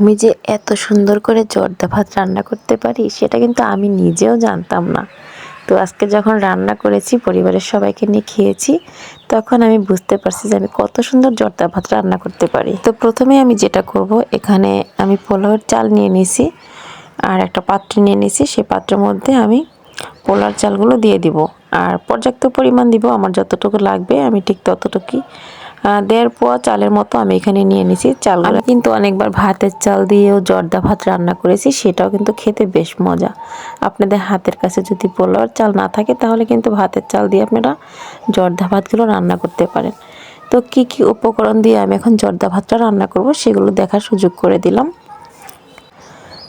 আমি যে এত সুন্দর করে জর্দা ভাত রান্না করতে পারি সেটা কিন্তু আমি নিজেও জানতাম না। তো আজকে যখন রান্না করেছি পরিবারের সবাইকে নিয়ে খেয়েছি, তখন আমি বুঝতে পারছি যে আমি কত সুন্দর জর্দা ভাত রান্না করতে পারি। তো প্রথমে আমি যেটা করব, এখানে আমি পোলাওয়ের চাল নিয়ে নিছি আর একটা পাত্র নিয়ে নিছি। সেই পাত্রের মধ্যে আমি পোলার চালগুলো দিয়ে দিব আর পর্যাপ্ত পরিমাণ দিব। আমার যতটুকু লাগবে আমি ঠিক ততটুকুই 1.5 পোয়া চালের মতো আমি এখানে নিয়ে নিছি চালগুলো। আমি কিন্তু অনেকবার ভাতের চাল দিয়েও জর্দা ভাত রান্না করেছি, সেটাও কিন্তু খেতে বেশ মজা। আপনাদের হাতের কাছে যদি পোলাওর চাল না থাকে তাহলে কিন্তু ভাতের চাল দিয়ে আপনারা জর্দা ভাতগুলো রান্না করতে পারেন। তো কি কি উপকরণ দিয়ে আমি এখন জর্দা ভাতটা রান্না করব সেগুলো দেখার সুযোগ করে দিলাম।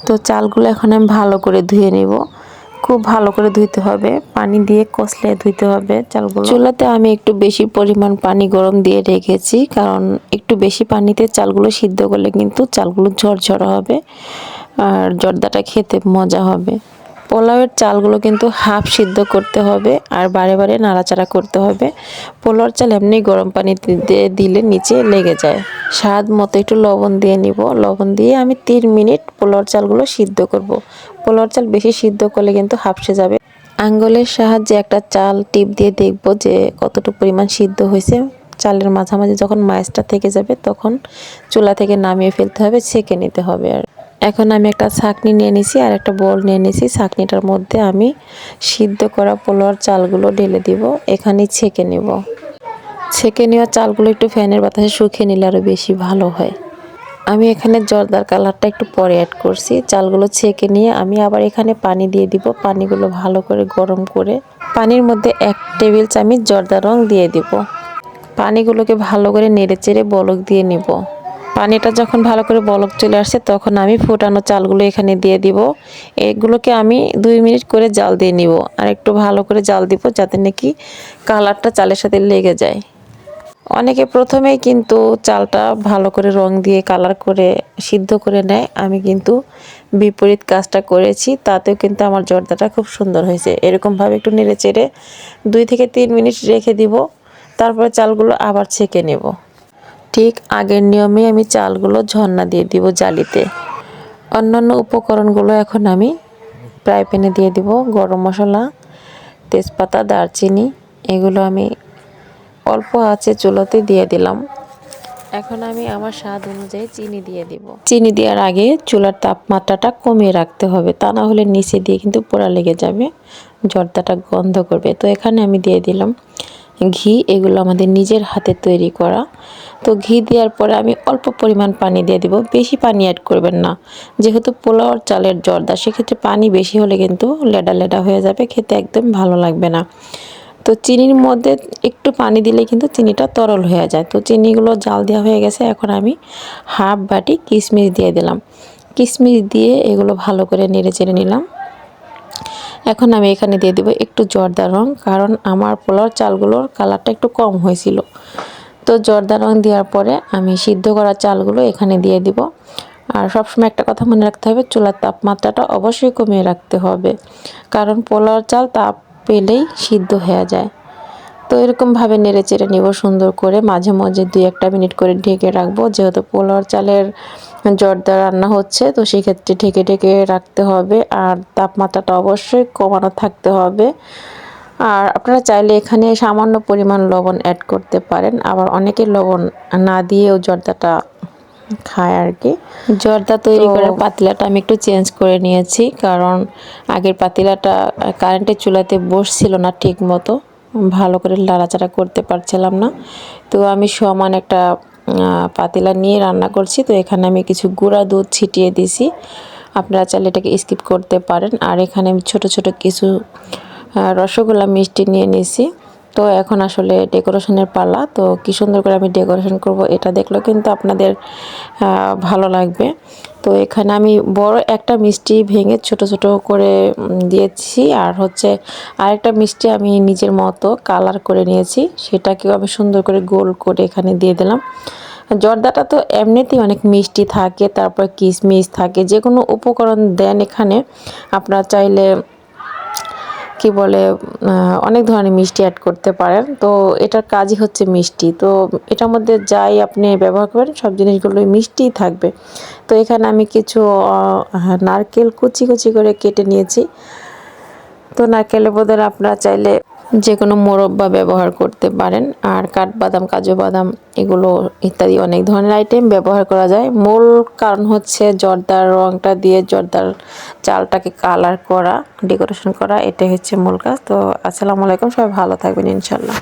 তো চালগুলো এখন আমি ভালো করে ধুয়ে নেব। খুব ভালো করে ধুইতে হবে, পানি দিয়ে কষলে ধুইতে হবে চালগুলো। চুলাতে আমি একটু বেশি পরিমাণ পানি গরম দিয়ে রেখেছি, কারণ একটু বেশি পানিতে চালগুলো সিদ্ধ করলে কিন্তু চালগুলো ঝরঝরা হবে আর জর্দাটা খেতে মজা হবে। পোলাওয়ের চালগুলো কিন্তু হাফ সিদ্ধ করতে হবে আর বারে বারে নাড়াচাড়া করতে হবে। পোলাওর চাল এমনি গরম পানিতে দিলে নিচে লেগে যায়। স্বাদ মতো একটু লবণ দিয়ে নিব। লবণ দিয়ে আমি 3 মিনিট পোলাওর চালগুলো সিদ্ধ করব। পোলাওর চাল বেশি সিদ্ধ করলে কিন্তু হাফসে যাবে। আঙ্গুলের সাহায্যে একটা চাল টিপ দিয়ে দেখব যে কতটুকু পরিমাণ সিদ্ধ হয়েছে। চালের মাঝামাঝি যখন মাঝটা থেকে যাবে তখন চুলা থেকে নামিয়ে ফেলতে হবে, ছেঁকে নিতে হবে। আর এখন আমি একটা ছাঁকনি নিয়ে নিছি আর একটা বোল নিয়ে নিছি। ছাঁকনিটার মধ্যে আমি সিদ্ধ করা পোলাওর চালগুলো ঢেলে দিব, এখানেই ছেঁকে নেব। ছেঁকে নেওয়া চালগুলো একটু ফ্যানের বাতাসে শুকিয়ে নিলে আরও বেশি ভালো হয়। আমি এখানে জর্দার কালারটা একটু পরে অ্যাড করছি। চালগুলো ছেঁকে নিয়ে আমি আবার এখানে পানি দিয়ে দিব। পানিগুলো ভালো করে গরম করে পানির মধ্যে 1 টেবিল চামচ জর্দা রং দিয়ে দিব। পানিগুলোকে ভালো করে নেড়েচেড়ে বলক দিয়ে নিব। পানিটা যখন ভালো করে বলক চলে আসছে তখন আমি ফোটানো চালগুলো এখানে দিয়ে দিব। এগুলোকে আমি 2 মিনিট করে জাল দিয়ে নিব আর একটু ভালো করে জাল দিব যাতে নাকি কালারটা চালের সাথে লেগে যায়। অনেকে প্রথমেই কিন্তু চালটা ভালো করে রং দিয়ে কালার করে সিদ্ধ করে নেয়। আমি কিন্তু বিপরীত কাজটা করেছি, তাতেও কিন্তু আমার জর্দাটা খুব সুন্দর হয়েছে। এরকমভাবে একটু নেড়ে চেড়ে 2 থেকে 3 মিনিট রেখে দিব, তারপরে চালগুলো আবার ছেঁকে নেব। ঠিক আগের নিয়মে আমি চালগুলো ঝর্ণা দিয়ে দিব জালিতে। অন্যান্য উপকরণগুলো এখন আমি ফ্রাই প্যানে দিয়ে দিব। গরম মশলা, তেজপাতা, দারচিনি এগুলো আমি অল্প আঁচে চুলাতে দিয়ে দিলাম। এখন আমি আমার স্বাদ অনুযায়ী চিনি দিয়ে দিব। চিনি দেওয়ার আগে চুলার তাপমাত্রাটা কমিয়ে রাখতে হবে, তা না হলে নিচে দিয়ে কিন্তু পোড়া লেগে যাবে, জর্দাটা গন্ধ করবে। তো এখানে আমি দিয়ে দিলাম ঘি। এগুলো আমাদের নিজের হাতে তৈরি করা। তো ঘি দেওয়ার পরে আমি অল্প পরিমাণ পানি দিয়ে দিব, বেশি পানি অ্যাড করবেন না। যেহেতু পোলাওর চালের জর্দা, সেক্ষেত্রে পানি বেশি হলে কিন্তু লেডা লেডা হয়ে যাবে, খেতে একদম ভালো লাগবে না। তো চিনির মধ্যে একটু পানি দিলে কিন্তু চিনিটা তরল হয়ে যায়। তো চিনিগুলো জাল দেওয়া হয়ে গেছে। এখন আমি হাফ বাটি কিশমিশ দিয়ে দিলাম। কিশমিশ দিয়ে এগুলো ভালো করে নেড়ে চেড়ে নিলাম। এখন আমি এখানে দিয়ে দিব একটু জর্দা রং, কারণ আমার পোলাওর চালগুলোর কালারটা একটু কম হয়েছিল। তো জর্দা রং দেওয়ার পরে আমি সিদ্ধ করা চালগুলো এখানে দিয়ে দিব। আর সবসময় একটা কথা মনে রাখতে হবে, চুলার তাপমাত্রাটা অবশ্যই কমিয়ে রাখতে হবে, কারণ পোলাওর চাল তাপ পেলেই সিদ্ধ হয়ে যায়। তো এরকমভাবে নেড়ে চেড়ে নিব সুন্দর করে। মাঝে মাঝে 2-1 মিনিট করে ঢেকে রাখবো, যেহেতু পোলাওর চালের জর্দা রান্না হচ্ছে, তো সেক্ষেত্রে ঢেকে ঢেকে রাখতে হবে। আর তাপমাত্রাটা অবশ্যই কমানো থাকতে হবে। আর আপনারা চাইলে এখানে সামান্য পরিমাণ লবণ অ্যাড করতে পারেন, আবার অনেকে লবণ না দিয়েও জর্দাটা খায় আর কি। জর্দা তৈরি করার পাতিলাটা আমি একটু চেঞ্জ করে নিয়েছি, কারণ আগের পাতিলাটা কারেন্টের চুলাতে বসছিল না ঠিক মতো, ভালো করে নাড়াচাড়া করতে পারছিলাম না। তো আমি সমান একটা পাতিলা নিয়ে রান্না করছি। তো এখানে আমি কিছু গুঁড়া দুধ ছিটিয়ে দিছি, আপনারা চাইলে এটাকে স্কিপ করতে পারেন। আর এখানে আমি ছোট ছোট কিছু রসগোল্লা মিষ্টি নিয়ে নিয়েছি। তো এখন আসলে ডেকোরেশনের পালা। তো কি সুন্দর করে আমি ডেকোরেশন করব এটা দেখলেও কিন্তু আপনাদের ভালো লাগবে। তো এখানে আমি বড় একটা মিষ্টি ভেঙে ছোট ছোট করে দিয়েছি, আর হচ্ছে আরেকটা মিষ্টি আমি নিজের মতো কালার করে নিয়েছি, সেটাকেও আমি সুন্দর করে গোল করে এখানে দিয়ে দিলাম। জর্দাটা তো এমনিতেই অনেক মিষ্টি থাকে, তারপর কিশমিশ থাকে, যে কোনো উপকরণ দেন এখানে। আপনারা চাইলে কি বলে অনেক ধরনের মিষ্টি অ্যাড করতে পারেন। তো এটার কাজই হচ্ছে মিষ্টি। তো এটার মধ্যে যাই আপনি ব্যবহার করেন সব জিনিসগুলোই মিষ্টিই থাকবে। তো এখানে আমি কিছু নারকেল কুচি কুচি করে কেটে নিয়েছি। তো নারকেলের বদলে আপনারা চাইলে যে কোনো মোরব্বা ব্যবহার করতে পারেন। আর কাঠবাদাম, কাজু বাদাম এগুলো ইত্যাদি অনেক ধরনের আইটেম ব্যবহার করা যায়। মূল কারণ হচ্ছে জর্দার রংটা দিয়ে জর্দার চালটাকে কালার করা, ডেকোরেশন করা, এটাই হচ্ছে মূল কাজ। তো আসসালামু আলাইকুম, সবাই ভালো থাকবেন ইনশাল্লাহ।